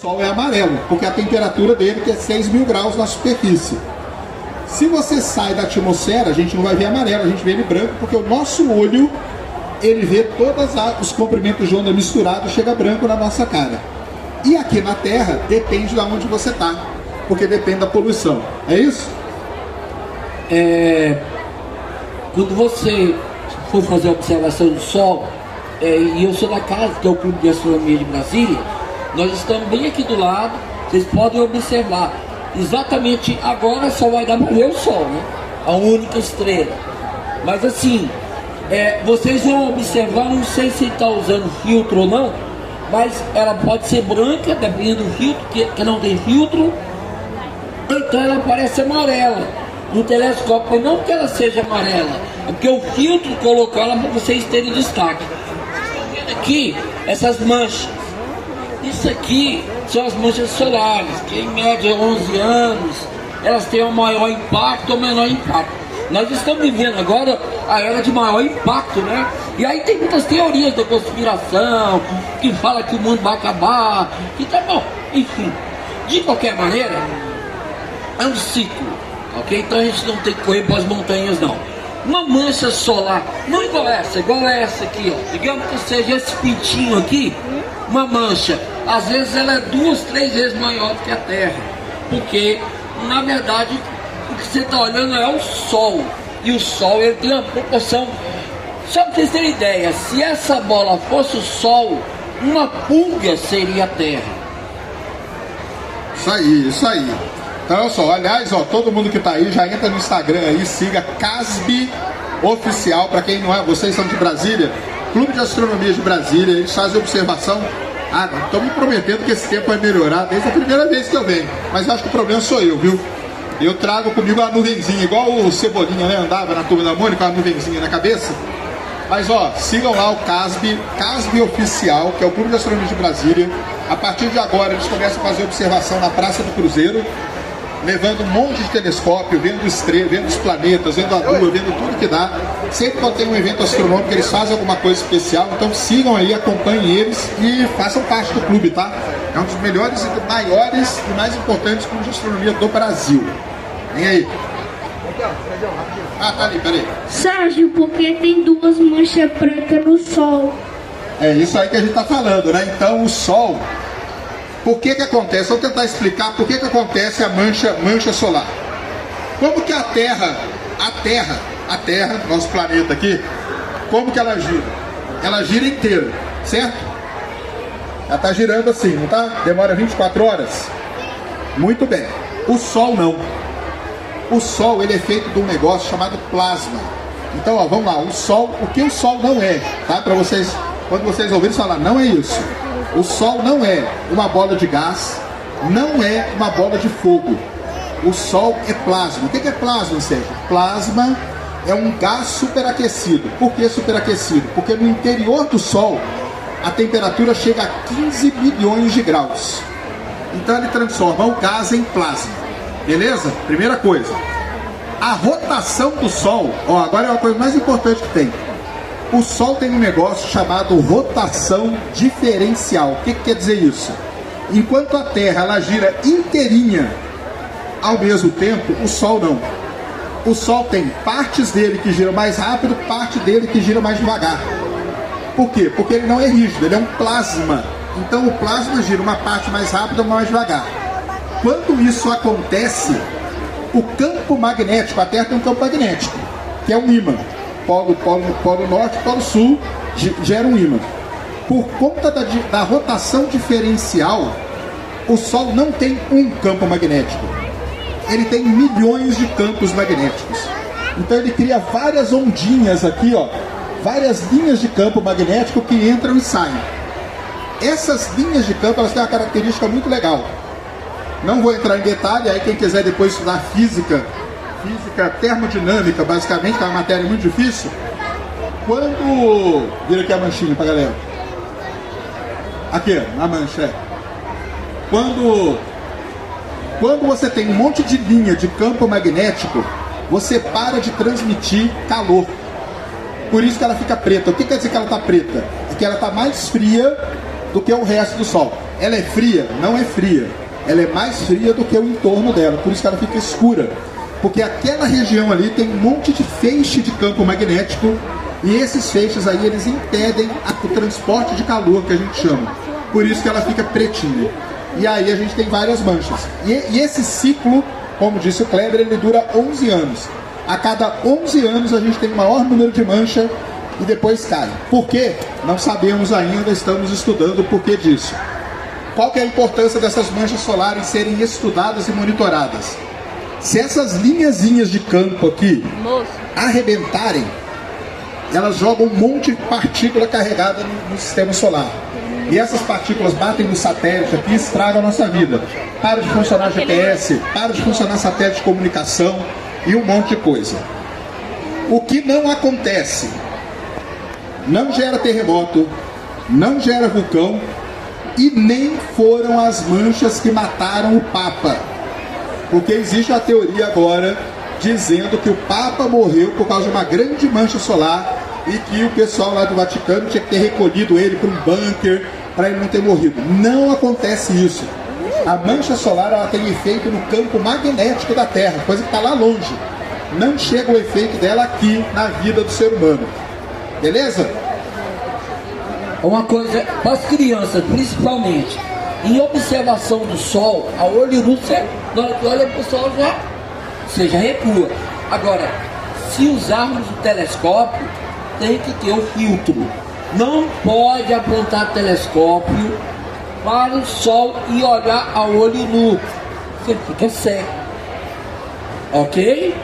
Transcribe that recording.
O Sol é amarelo, porque a temperatura dele que é 6.000 graus na superfície. Se você sai da atmosfera, a gente não vai ver amarelo, a gente vê ele branco, porque o nosso olho, ele vê todos os comprimentos de onda misturados, chega branco na nossa cara. E aqui na Terra, depende de onde você está, porque depende da poluição. É isso? Quando você for fazer a observação do Sol, e eu sou da casa, que é o Clube de Astronomia de Brasília, nós estamos bem aqui do lado, vocês podem observar. Exatamente agora só vai dar para ver o Sol, né? A única estrela. Mas assim, vocês vão observar, não sei se está usando filtro ou não, mas ela pode ser branca, dependendo do filtro, que não tem filtro, então ela parece amarela no telescópio, mas não que ela seja amarela, é porque o filtro colocou ela para vocês terem destaque. Vocês estão vendo aqui essas manchas. Isso aqui são as manchas solares, que em média 11 anos, elas têm um maior impacto ou menor impacto. Nós estamos vivendo agora a era de maior impacto, né? E aí tem muitas teorias da conspiração, que fala que o mundo vai acabar, que tá bom, enfim. De qualquer maneira, é um ciclo, ok? Então a gente não tem que correr para as montanhas, não. Uma mancha solar, não igual essa aqui, ó. Digamos que seja esse pintinho aqui, uma mancha. Às vezes ela é 2, 3 vezes maior do que a Terra, porque na verdade o que você está olhando é o Sol, e o Sol ele tem uma proporção. Só para vocês terem ideia, se essa bola fosse o Sol, uma pulga seria a Terra. Isso aí. Então, olha só, aliás, ó, todo mundo que está aí, já entra no Instagram aí, siga CASB Oficial, para quem não é, vocês são de Brasília, Clube de Astronomia de Brasília, eles fazem observação. Estão me prometendo que esse tempo vai melhorar desde a primeira vez que eu venho, mas eu acho que o problema sou eu, viu? Eu trago comigo uma nuvenzinha, igual o Cebolinha, né? Andava na Turma da Mônica com uma nuvenzinha na cabeça. Mas ó, sigam lá o CASB Oficial, que é o Clube de Astronomia de Brasília. A partir de agora eles começam a fazer observação na Praça do Cruzeiro, levando um monte de telescópio, vendo estrelas, vendo os planetas, vendo a Lua, vendo tudo que dá. Sempre quando tem um evento astronômico, eles fazem alguma coisa especial. Então sigam aí, acompanhem eles e façam parte do clube, tá? É um dos melhores, maiores e mais importantes clubes de astronomia do Brasil. Vem aí. Tá ali, peraí. Sérgio, porque tem 2 manchas brancas no Sol? É isso aí que a gente tá falando, né? Então o Sol, por que que acontece? Vou tentar explicar por que que acontece a mancha solar. Como que a Terra, nosso planeta aqui, como que ela gira? Ela gira inteira, certo? Ela tá girando assim, não tá? Demora 24 horas? Muito bem. O Sol não. O Sol, ele é feito de um negócio chamado plasma. Então, ó, vamos lá. O Sol, o que o Sol não é, tá? Para vocês, quando vocês ouvirem falar, não é isso. O Sol não é uma bola de gás, não é uma bola de fogo. O Sol é plasma. O que é plasma, Sérgio? Plasma é um gás superaquecido. Por que superaquecido? Porque no interior do Sol, a temperatura chega a 15 milhões de graus. Então ele transforma o gás em plasma. Beleza? Primeira coisa. A rotação do Sol, ó, agora é uma coisa mais importante que tem. O Sol tem um negócio chamado rotação diferencial. O que quer dizer isso? Enquanto a Terra ela gira inteirinha ao mesmo tempo, o Sol não. O Sol tem partes dele que giram mais rápido, parte dele que gira mais devagar. Por quê? Porque ele não é rígido, ele é um plasma. Então o plasma gira uma parte mais rápida ou mais devagar. Quando isso acontece, o campo magnético, a Terra tem um campo magnético, que é um ímã. Polo norte, polo sul, gera um ímã. Por conta da rotação diferencial, o Sol não tem um campo magnético. Ele tem milhões de campos magnéticos. Então ele cria várias ondinhas aqui, ó, várias linhas de campo magnético que entram e saem. Essas linhas de campo, elas têm uma característica muito legal. Não vou entrar em detalhe, aí quem quiser depois estudar física termodinâmica, basicamente, que é uma matéria muito difícil. Quando... Vira aqui a manchinha pra galera. Aqui, a mancha, é. Quando você tem um monte de linha de campo magnético, você para de transmitir calor. Por isso que ela fica preta. O que quer dizer que ela está preta? É que ela está mais fria do que o resto do Sol. Ela é fria? Não é fria. Ela é mais fria do que o entorno dela, por isso que ela fica escura. Porque aquela região ali tem um monte de feixe de campo magnético, e esses feixes aí, eles impedem o transporte de calor, que a gente chama. Por isso que ela fica pretinha. E aí a gente tem várias manchas. E esse ciclo, como disse o Kleber, ele dura 11 anos. A cada 11 anos a gente tem o maior número de mancha e depois cai. Por quê? Não sabemos ainda, estamos estudando o porquê disso. Qual que é a importância dessas manchas solares serem estudadas e monitoradas? Se essas linhazinhas de campo aqui arrebentarem, elas jogam um monte de partícula carregada no sistema solar. E essas partículas batem no satélite aqui e estragam a nossa vida. Para de funcionar GPS, para de funcionar satélite de comunicação e um monte de coisa. O que não acontece? Não gera terremoto, não gera vulcão e nem foram as manchas que mataram o Papa. Porque existe a teoria agora dizendo que o Papa morreu por causa de uma grande mancha solar e que o pessoal lá do Vaticano tinha que ter recolhido ele para um bunker para ele não ter morrido. Não acontece isso. A mancha solar, ela tem efeito no campo magnético da Terra, coisa que está lá longe. Não chega o efeito dela aqui na vida do ser humano. Beleza? Uma coisa para as crianças, principalmente, em observação do sol, a olho nu, você olha para o sol, você já recua. Agora, se usarmos o telescópio, tem que ter o filtro. Não pode apontar telescópio para o sol e olhar a olho nu. Você fica cego. Ok?